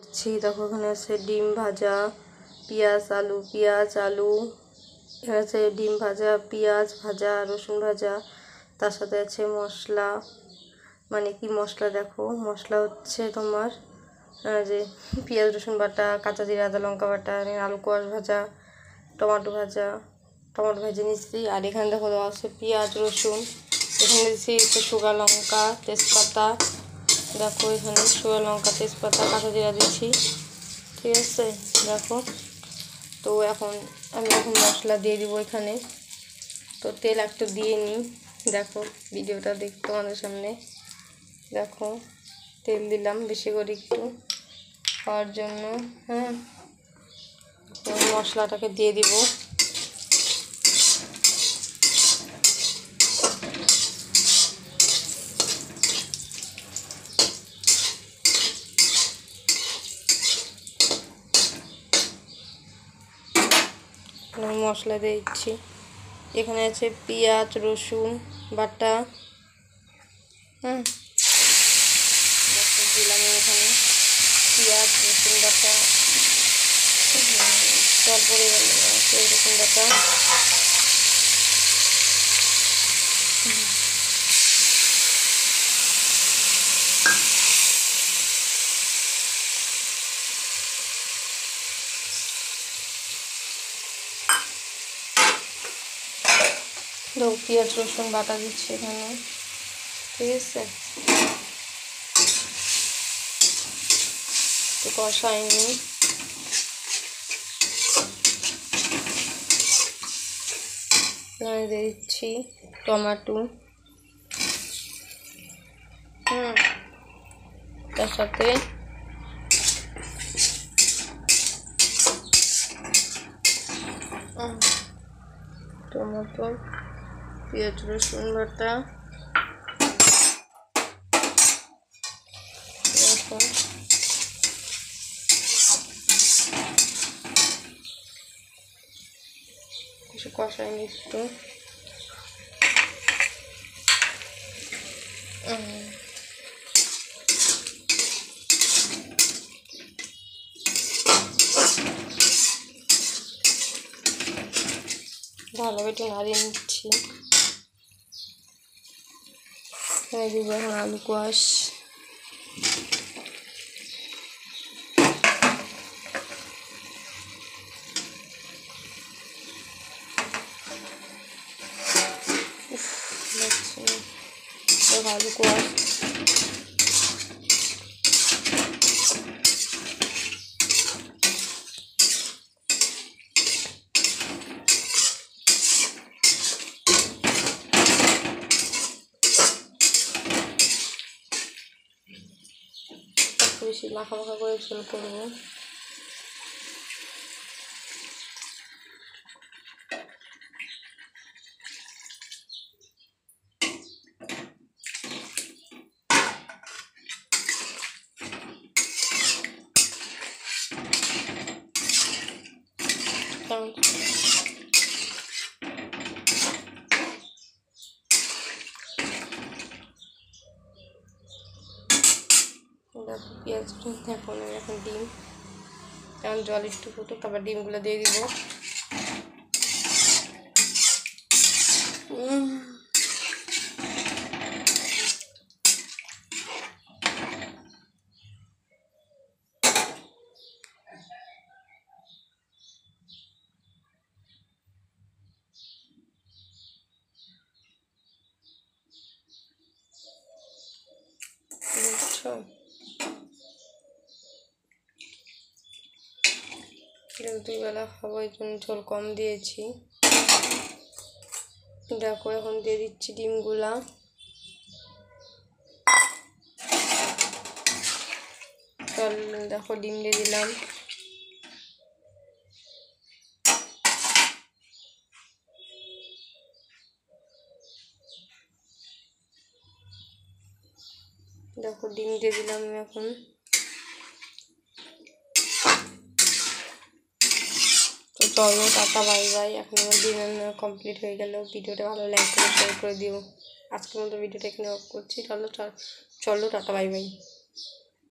করছি। দেখো এখানে আছে ডিম ভাজা, পেঁয়াজ আলু, এখানে আছে ডিম ভাজা, পেঁয়াজ ভাজা, রসুন ভাজা, তার সাথে আছে মশলা। মানে কি মশলা? দেখো মশলা হচ্ছে তোমার যে পেঁয়াজ রসুন বাটা, কাঁচা জিরা আদা লঙ্কা বাটা, আলু কোয়াশ ভাজা, টমেটো ভেজে নিচ্ছি। আর এখানে দেখো দেওয়া আছে পেঁয়াজ রসুন, এখানে দিচ্ছি শুকনো লঙ্কা তেজপাতা। দেখো এখানে শুকনো লঙ্কা তেজপাতা কাঁচা জিরা দিচ্ছি, ঠিক আছে। দেখো তো আমি এখন মশলা দিয়ে দিব এখানে। তো তেল একটু দিয়ে নিই, দেখো ভিডিওটা দেখ তোমাদের সামনে। দেখো তেল দিলাম বেশি করে একটু খাওয়ার জন্য। হ্যাঁ, মশলাটাকে দিয়ে দিব। মশলা দিচ্ছি, এখানে আছে পেঁয়াজ রসুন বাটা। হ্যাঁ, দিলাম এখানে পেঁয়াজ রসুন বাটা, তারপরে রসুন বাটা, পেঁয়াজ রসুন বাটা দিচ্ছি এখানে, ঠিক আছে। একটু কষাইনি, দিচ্ছি টমেটো, তার সাথে টমেটো, পেঁয়াজ রসুন বাটা, কিছু কষাই একটু। ভালোভাবে একটু নাড়িয়ে নিচ্ছি। দিব এখন আলু কোয়াশ, আলু কোয়াশ বেশি মাখা করে ঝোল করবো। দেখো পেঁয়াজ এখন ডিম, এখন জল একটু ফুটুক, তারপর ডিমগুলো দিয়ে দিব। দুবেলা খাবো এই জন্য ঝোল কম দিয়েছি। দেখো এখন দিয়ে দিচ্ছি ডিমগুলা। দেখো ডিম দিয়ে দিলাম। দেখো ডিম দিয়ে দিলাম এখন। তো চলো টাটা বাই বাই। এখন আমার ডিনার কমপ্লিট হয়ে গেল। ভিডিওটা ভালো লাইক করে শেয়ার করে দিও। আজকের মতো ভিডিওটা এখানে অফ করছি। চলো টাটা বাই বাই।